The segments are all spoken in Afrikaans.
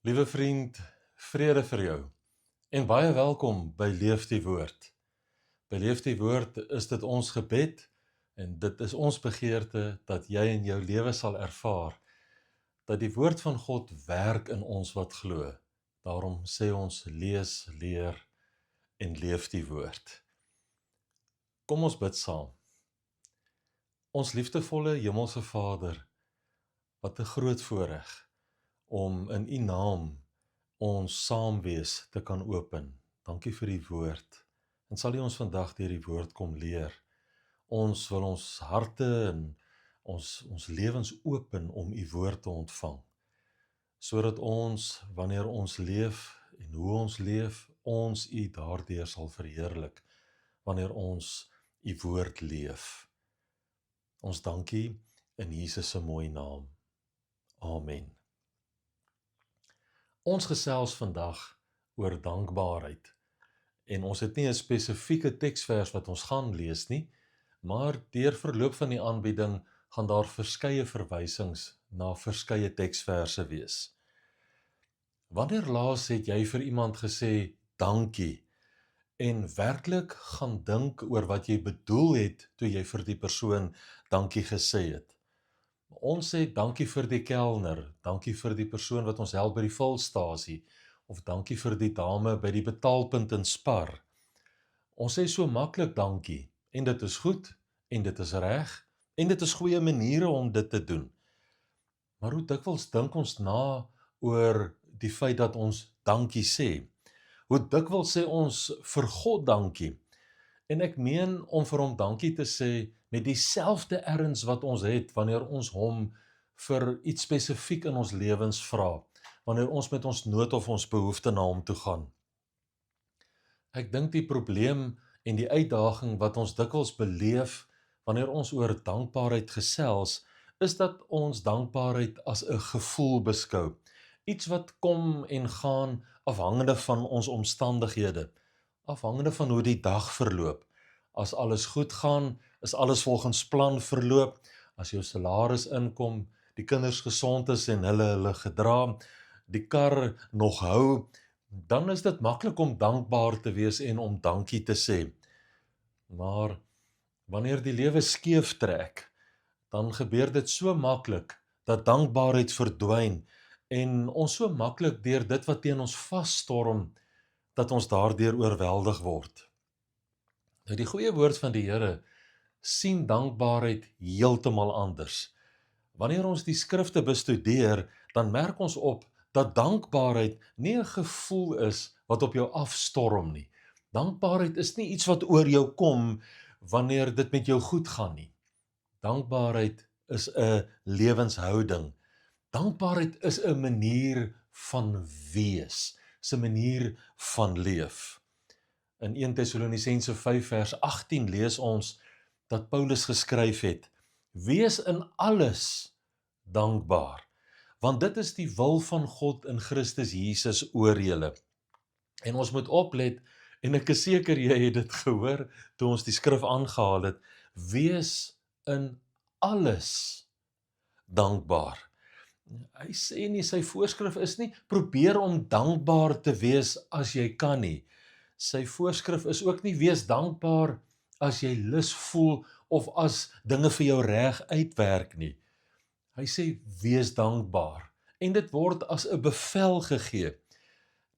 Liewe vriend, vrede vir jou en baie welkom by Leef die Woord. By Leef die Woord is dit ons gebed en dit is ons begeerte dat jy in jou lewe sal ervaar dat die Woord van God werk in ons wat glo. Daarom sê ons lees, leer en leef die Woord. Kom ons bid saam. Ons liefdevolle Hemelse Vader, wat 'n groot voorreg om in U naam ons saamwees te kan open. Dankie vir die woord. En sal U ons vandag deur die woord kom leer. Ons wil ons harte en ons lewens open om U woord te ontvang. Sodat ons, wanneer ons leef en hoe ons U daardeur sal verheerlik, wanneer ons U woord leef. Ons dankie in Jesus se mooi naam. Amen. Ons gesels vandag oor dankbaarheid. En ons het nie 'n spesifieke teksvers wat ons gaan lees nie, maar deur verloop van die aanbieding gaan daar verskeie verwysings na verskeie teksverse wees. Wanneer laas het jy vir iemand gesê dankie en werklik gaan dink oor wat jy bedoel het toe jy vir die persoon dankie gesê het? Ons sê dankie vir die kelner, dankie vir die persoon wat ons help by die vulstasie, of dankie vir die dame by die betaalpunt in Spar. Ons sê so maklik dankie, en dit is goed, en dit is reg, en dit is goeie maniere om dit te doen. Maar hoe dikwels dink ons na oor die feit dat ons dankie sê? Hoe dikwels sê ons vir God dankie? En ek meen om vir hom dankie te sê met dieselfde erns wat ons het wanneer ons hom vir iets spesifiek in ons lewens vra, wanneer ons met ons nood of ons behoefte na hom toe gaan. Ek dink die probleem en die uitdaging wat ons dikwels beleef wanneer ons oor dankbaarheid gesels, is dat ons dankbaarheid as 'n gevoel beskou. Iets wat kom en gaan afhangende van ons omstandighede, afhangende van hoe die dag verloop. As alles goed gaan, is alles volgens plan verloop. As jou salaris inkom, die kinders gesond is en hulle gedra, die kar nog hou, dan is dit maklik om dankbaar te wees en om dankie te sê. Maar wanneer die lewe skeef trek, dan gebeur dit so maklik dat dankbaarheid verdwyn en ons so maklik deur dit wat teen ons vasstorm, dat ons daardeur oorweldig word. Nou die goeie woord van die Here sien dankbaarheid heeltemal anders. Wanneer ons die skrifte bestudeer, dan merk ons op dat dankbaarheid nie 'n gevoel is wat op jou afstorm nie. Dankbaarheid is nie iets wat oor jou kom wanneer dit met jou goed gaan nie. Dankbaarheid is 'n lewenshouding. Dankbaarheid is 'n manier van wees, 'n manier van leef. In 1 Tessalonisense 5 vers 18 lees ons dat Paulus geskryf het: Wees in alles dankbaar, want dit is die wil van God in Christus Jesus oor julle. En ons moet oplet, en ek is seker jy het dit gehoor toe ons die skrif aangehaal het, wees in alles dankbaar. Hy sê nie, sy voorskrif is nie, probeer om dankbaar te wees as jy kan nie. Sy voorskrif is ook nie, wees dankbaar as jy lus voel of as dinge vir jou reg uitwerk nie. Hy sê, wees dankbaar. En dit word as 'n bevel gegee.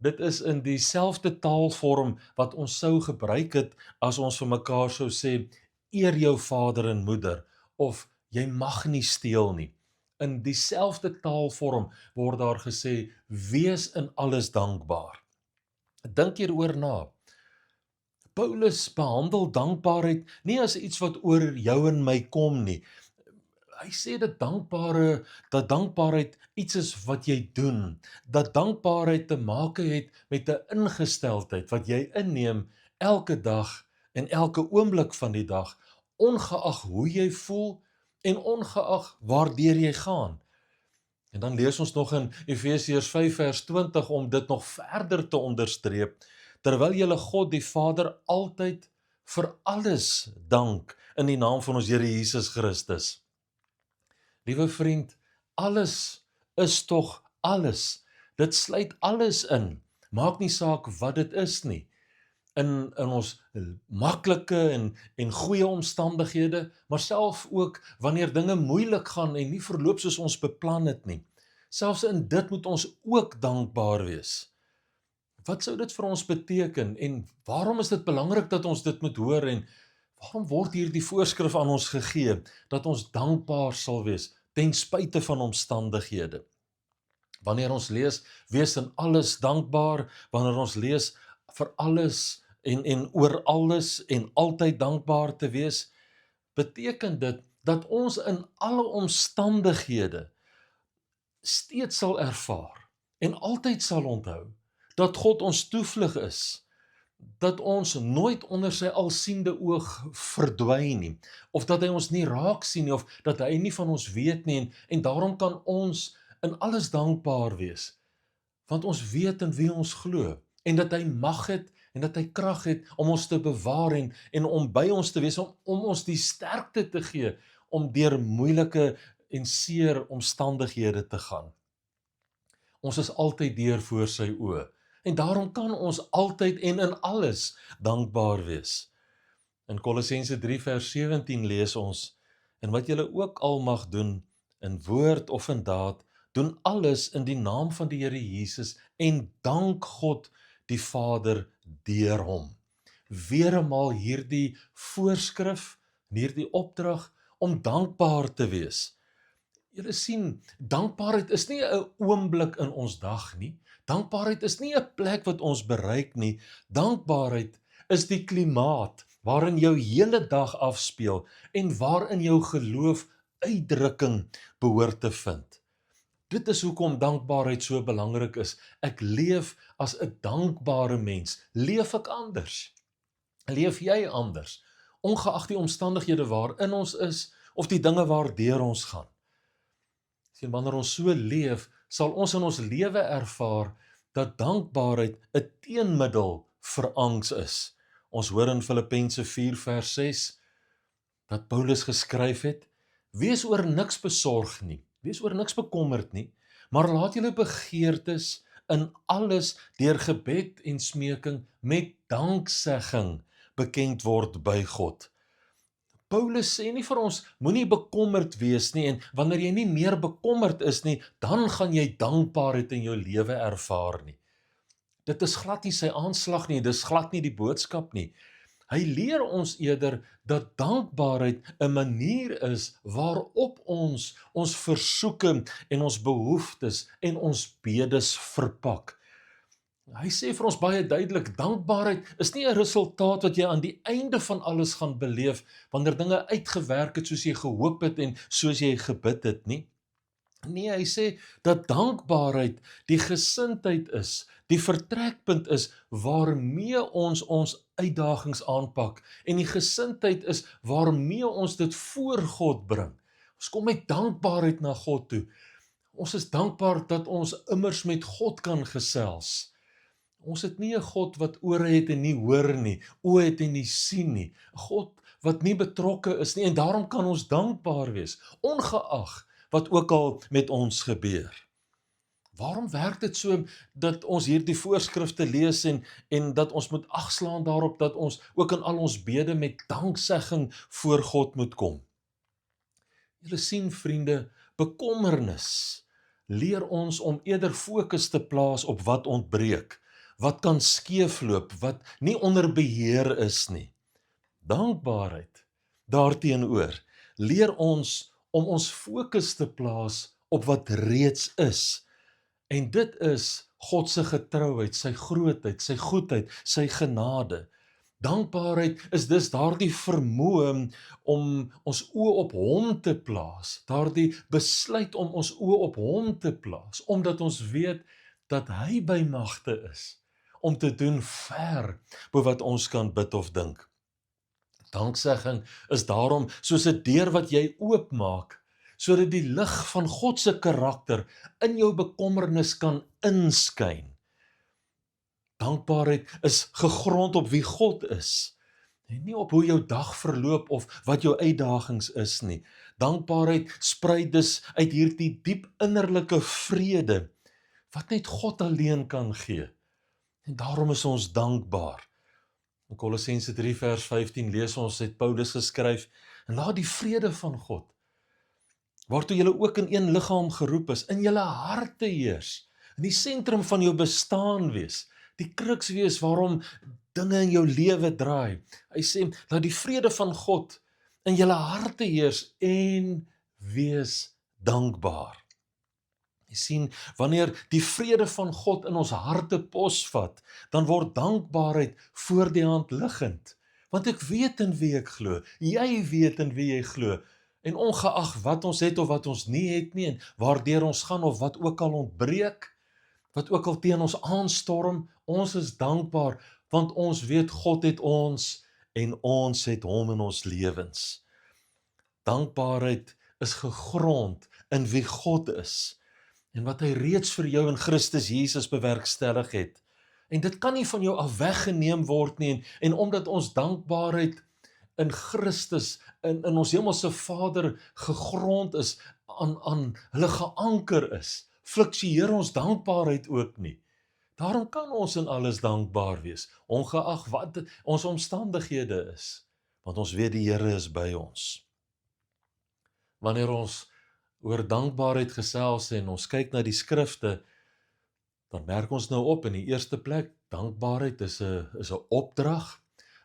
Dit is in dieselfde taalvorm wat ons sou gebruik het as ons vir mekaar sou sê, eer jou vader en moeder, of jy mag nie steel nie. In dieselfde taalvorm word daar gesê, wees in alles dankbaar. Dink hieroor na. Paulus behandel dankbaarheid nie as iets wat oor jou en my kom nie. Hy sê dat dankbaarheid iets is wat jy doen, dat dankbaarheid te maak het met 'n ingesteldheid wat jy inneem elke dag en elke oomblik van die dag, ongeag hoe jy voel en ongeag waardeur jy gaan. En dan lees ons nog in Efesiërs 5 vers 20 om dit nog verder te onderstreep, terwyl julle God die Vader altyd vir alles dank in die naam van ons Here Jesus Christus. Liewe vriend, alles is tog alles Dit sluit alles in. Maak nie saak wat dit is nie. In ons maklike en goeie omstandighede, maar self ook wanneer dinge moeilik gaan en nie verloop soos ons beplan het nie. Selfs in dit moet ons ook dankbaar wees. Wat sou dit vir ons beteken en waarom is dit belangrik dat ons dit moet hoor en waarom word hierdie voorskrif aan ons gegee dat ons dankbaar sal wees ten spyte van omstandighede? Wanneer ons lees, wees in alles dankbaar, wanneer ons lees vir alles en oor alles en altyd dankbaar te wees, beteken dit dat ons in alle omstandighede steeds sal ervaar en altyd sal onthou dat God ons toevlug is, dat ons nooit onder sy alsiende oog verdwyn nie, of dat hy ons nie raak sien nie, of dat hy nie van ons weet nie, en daarom kan ons in alles dankbaar wees, want ons weet in wie ons glo, en dat hy mag het, en dat hy krag het om ons te bewaar en om by ons te wees, om ons die sterkte te gee, om deur moeilike en seer omstandighede te gaan. Ons is altyd deur voor sy oë, en daarom kan ons altyd en in alles dankbaar wees. In Kolossense 3 vers 17 lees ons, en wat julle ook al mag doen, in woord of in daad, doen alles in die naam van die Here Jesus, en dank God die Vader deur hom. Weer eenmaal hierdie voorskrif, en hierdie opdrag, om dankbaar te wees. Julle sien, dankbaarheid is nie 'n oomblik in ons dag nie. Dankbaarheid is nie 'n plek wat ons bereik nie. Dankbaarheid is die klimaat waarin jou hele dag afspeel en waarin jou geloof uitdrukking behoort te vind. Dit is hoekom dankbaarheid so belangrik is. Ek leef as 'n dankbare mens. Leef ek anders? Leef jy anders? Ongeag die omstandighede waarin ons is of die dinge waardeur ons gaan. Sien, wanneer ons so leef, sal ons in ons lewe ervaar dat dankbaarheid 'n teenmiddel vir angs is. Ons hoor in Filippense 4 vers 6 dat Paulus geskryf het: Wees oor niks besorg nie, wees oor niks bekommerd nie, maar laat julle begeertes in alles deur gebed en smeking met danksegging bekend word by God. Paulus sê nie vir ons, moenie bekommerd wees nie, en wanneer jy nie meer bekommerd is nie, dan gaan jy dankbaarheid in jou lewe ervaar nie. Dit is glad nie sy aanslag nie, dis glad nie die boodskap nie. Hy leer ons eerder dat dankbaarheid 'n manier is waarop ons versoeke en ons behoeftes en ons bedes verpak. Hy sê vir ons baie duidelik, dankbaarheid is nie 'n resultaat wat jy aan die einde van alles gaan beleef, wanneer dinge uitgewerk het soos jy gehoop het en soos jy gebid het nie. Nee, hy sê dat dankbaarheid die gesindheid is, die vertrekpunt is waarmee ons uitdagings aanpak, en die gesindheid is waarmee ons dit voor God bring. Ons kom met dankbaarheid na God toe. Ons is dankbaar dat ons immers met God kan gesels. Ons het nie 'n God wat ore het en nie hoor nie, oë het en nie sien nie. 'n God wat nie betrokke is nie, en daarom kan ons dankbaar wees, ongeag wat ook al met ons gebeur. Waarom werk dit so dat ons hierdie voorskrifte lees en dat ons moet agslaan daarop dat ons ook in al ons bede met danksegging voor God moet kom? Julle sien, vriende, bekommernis leer ons om eerder fokus te plaas op wat ontbreek, wat kan skeefloop, wat nie onder beheer is nie. Dankbaarheid daarteenoor leer ons om ons fokus te plaas op wat reeds is. En dit is God se getrouheid, sy grootheid, sy goedheid, sy genade. Dankbaarheid is dus daardie vermoë om ons oë op hom te plaas, daardie besluit om ons oë op hom te plaas, omdat ons weet dat hy by magte is om te doen ver bo wat ons kan bid of dink. Danksegging is daarom soos 'n deur wat jy oopmaak, sodat die lig van God se karakter in jou bekommernis kan inskyn. Dankbaarheid is gegrond op wie God is, en nie op hoe jou dag verloop of wat jou uitdagings is nie. Dankbaarheid sprei dus uit hierdie diep innerlike vrede wat net God alleen kan gee. En daarom is ons dankbaar. In Kolossense 3 vers 15 lees ons, het Paulus geskryf, en laat die vrede van God, waartoe julle ook in een liggaam geroep is, in julle harte heers, in die sentrum van jou bestaan wees, die kruks wees waarom dinge in jou lewe draai. Hy sê, laat die vrede van God in julle harte heers en wees dankbaar. Jy sien, wanneer die vrede van God in ons harte posvat, dan word dankbaarheid voor die hand liggend. Want ek weet in wie ek glo, jy weet in wie jy glo, en ongeag wat ons het of wat ons nie het nie, en waardeur ons gaan of wat ook al ontbreek, wat ook al teen ons aanstorm, ons is dankbaar, want ons weet God het ons, en ons het hom in ons lewens. Dankbaarheid is gegrond in wie God is, en wat hy reeds vir jou in Christus Jesus bewerkstellig het. En dit kan nie van jou af weggeneem word nie, en omdat ons dankbaarheid in Christus, in ons hemelse Vader gegrond is, aan hulle geanker is, fluktueer ons dankbaarheid ook nie. Daarom kan ons in alles dankbaar wees, ongeag wat ons omstandighede is, want ons weet die Here is by ons. Wanneer ons oor dankbaarheid gesels en ons kyk na die skrifte, dan merk ons nou op in die eerste plek, dankbaarheid is 'n opdrag.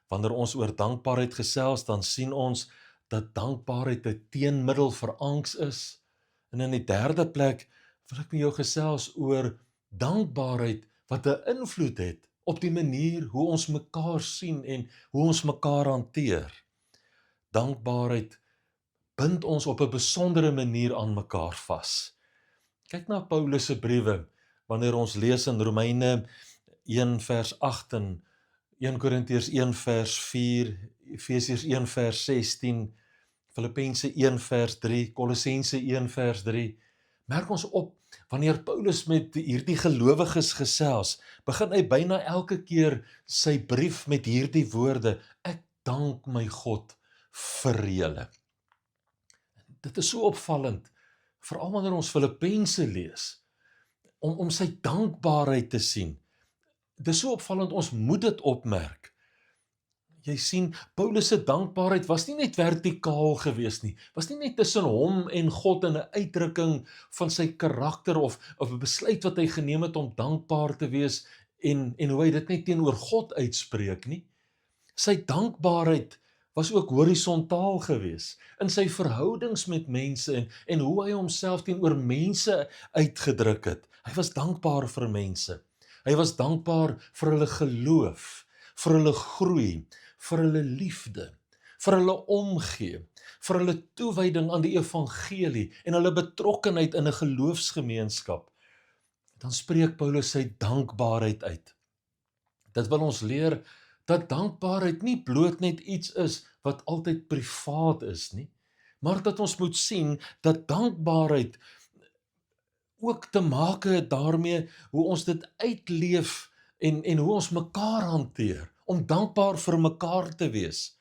Wanneer ons oor dankbaarheid gesels, dan sien ons dat dankbaarheid 'n teenmiddel vir angs is. En in die derde plek wil ek met jou gesels oor dankbaarheid wat 'n invloed het op die manier hoe ons mekaar sien en hoe ons mekaar hanteer. Dankbaarheid bind ons op 'n besondere manier aan mekaar vas. Kyk na Paulus se briewe, wanneer ons lees in Romeine 1 vers 8 en 1 Korintiërs 1 vers 4, Efesiërs 1 vers 16, Filippense 1 vers 3, Kolossense 1 vers 3, merk ons op, wanneer Paulus met hierdie gelowiges gesels, begin hy byna elke keer sy brief met hierdie woorde, ek dank my God vir julle. Dit is so opvallend, veral wanneer ons Filippense lees, om sy dankbaarheid te sien. Dit is so opvallend, ons moet dit opmerk. Jy sien, Paulus se dankbaarheid was nie net vertikaal gewees nie, was nie net tussen hom en God in 'n uitdrukking van sy karakter of 'n besluit wat hy geneem het om dankbaar te wees en hoe hy dit net teenoor God uitspreek nie. Sy dankbaarheid was ook horisontaal gewees in sy verhoudings met mense en hoe hy homself teenoor mense uitgedruk het. Hy was dankbaar vir mense. Hy was dankbaar vir hulle geloof, vir hulle groei, vir hulle liefde, vir hulle omgee, vir hulle toewyding aan die evangelie en hulle betrokkenheid in 'n geloofsgemeenskap. Dan spreek Paulus sy dankbaarheid uit. Dit wil ons leer dat dankbaarheid nie bloot net iets is wat altyd privaat is nie, maar dat ons moet sien dat dankbaarheid ook te maak het daarmee hoe ons dit uitleef en hoe ons mekaar hanteer, om dankbaar vir mekaar te wees.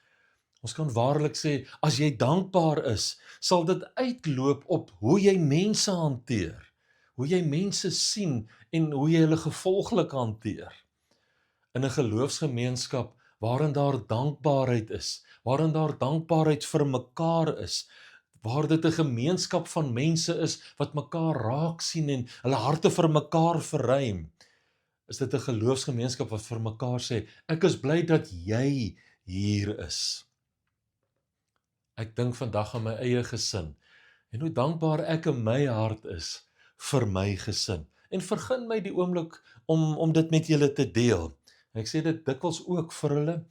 Ons kan waarlik sê, as jy dankbaar is, sal dit uitloop op hoe jy mense hanteer, hoe jy mense sien en hoe jy hulle gevolglik hanteer. In 'n geloofsgemeenskap waarin daar dankbaarheid is, waarin daar dankbaarheid vir mekaar is, waar dit 'n gemeenskap van mense is wat mekaar raak sien en hulle harte vir mekaar verruim, is dit 'n geloofsgemeenskap wat vir mekaar sê, ek is bly dat jy hier is. Ek dink vandag aan my eie gesin en hoe dankbaar ek in my hart is vir my gesin. En vergun my die oomblik om dit met julle te deel. En ek sê dit dikwels ook vir hulle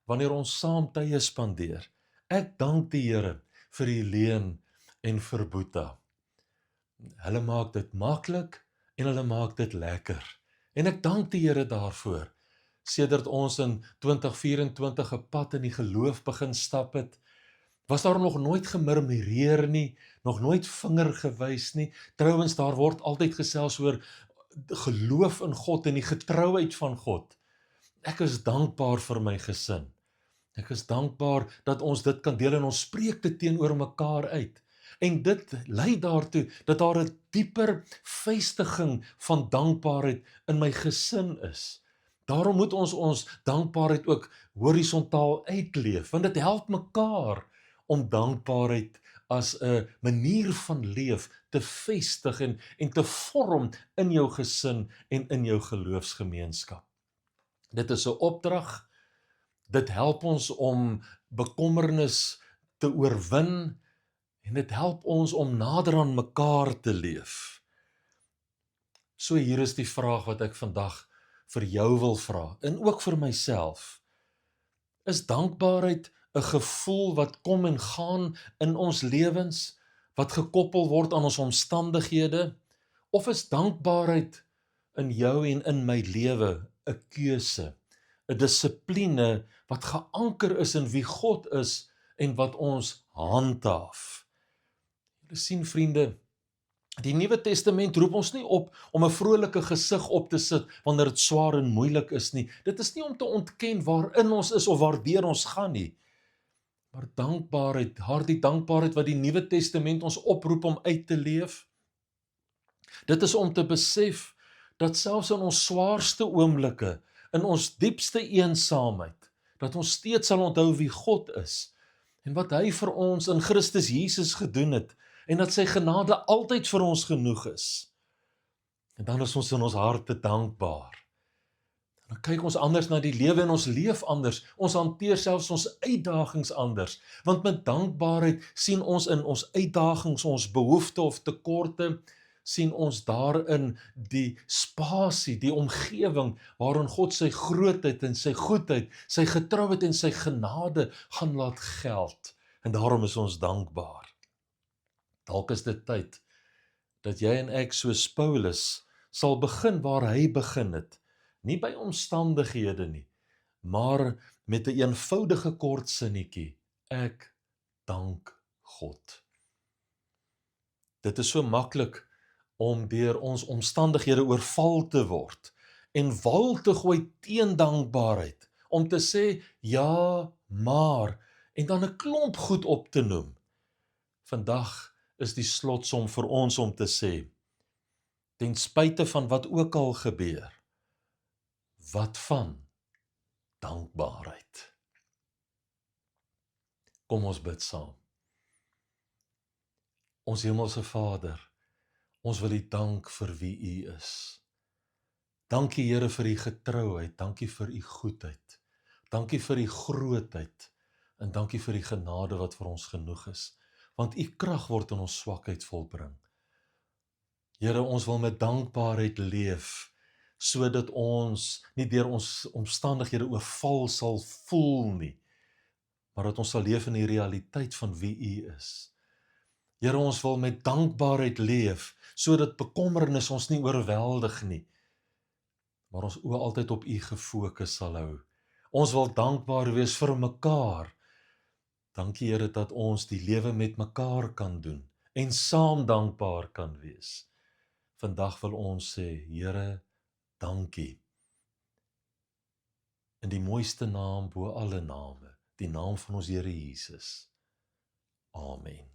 wanneer ons saam tye spandeer. Ek dank die Here vir Helene en vir Boeta. Hulle maak dit maklik en hulle maak dit lekker. En ek dank die Here daarvoor. Sedert ons in 2024 'n pad in die geloof begin stap het, was daar nog nooit gemurmureer nie, nog nooit vinger gewys nie. Trouwens, daar word altyd gesels oor geloof in God en die getrouheid van God. Ek is dankbaar vir my gesin. Ek is dankbaar dat ons dit kan deel en ons spreek dit teenoor mekaar uit. En dit lei daartoe dat daar 'n dieper vestiging van dankbaarheid in my gesin is. Daarom moet ons dankbaarheid ook horisontaal uitleef, want dit help mekaar om dankbaarheid as 'n manier van leef te vestig en te vorm in jou gesin en in jou geloofsgemeenskap. Dit is 'n opdrag, dit help ons om bekommernis te oorwin en dit help ons om nader aan mekaar te leef. So hier is die vraag wat ek vandag vir jou wil vra en ook vir myself. Is dankbaarheid 'n gevoel wat kom en gaan in ons lewens, wat gekoppel word aan ons omstandighede, of is dankbaarheid in jou en in my lewe 'n keuse, 'n dissipline wat geanker is in wie God is en wat ons handhaaf? Julle sien vriende, die Nuwe Testament roep ons nie op om 'n vrolike gesig op te sit wanneer dit swaar en moeilik is nie. Dit is nie om te ontken waarin ons is of waardeur ons gaan nie. Maar dankbaarheid, daardie dankbaarheid wat die Nuwe Testament ons oproep om uit te leef, dit is om te besef dat selfs in ons swaarste oomblikke, in ons diepste eensaamheid, dat ons steeds sal onthou wie God is en wat hy vir ons in Christus Jesus gedoen het en dat sy genade altyd vir ons genoeg is. En dan is ons in ons harte dankbaar. En dan kyk ons anders na die lewe en ons leef anders. Ons hanteer selfs ons uitdagings anders. Want met dankbaarheid sien ons in ons uitdagings, ons behoeftes of tekorte, sien ons daarin die spasie, die omgewing waarin God sy grootheid en sy goedheid, sy getrouheid en sy genade gaan laat geld. En daarom is ons dankbaar. Dalk is dit tyd dat jy en ek soos Paulus sal begin waar hy begin het. Nie by omstandighede nie, maar met 'n eenvoudige kort sinnetjie. Ek dank God. Dit is so maklik om deur ons omstandighede oorval te word en wal te gooi teen dankbaarheid, om te sê ja, maar en dan 'n klomp goed op te noem. Vandag is die slotsom vir ons om te sê, ten spyte van wat ook al gebeur, wat van dankbaarheid? Kom ons bid saam. Ons hemelse Vader, ons wil U dank vir wie U is. Dankie Here vir U getrouheid, dankie vir U goedheid, dankie vir U grootheid en dankie vir U genade wat vir ons genoeg is, want U krag word in ons swakheid volbring. Here, ons wil met dankbaarheid leef, sodat ons nie deur ons omstandighede oorval sal voel nie, maar dat ons sal leef in die realiteit van wie U is. Here, ons wil met dankbaarheid leef, sodat bekommernis ons nie oorweldig nie, maar ons oë altyd op U gefokus sal hou. Ons wil dankbaar wees vir mekaar. Dankie Here dat ons die lewe met mekaar kan doen en saam dankbaar kan wees. Vandag wil ons sê, Here, dankie. In die mooiste naam bo alle name, die naam van ons Here Jesus. Amen.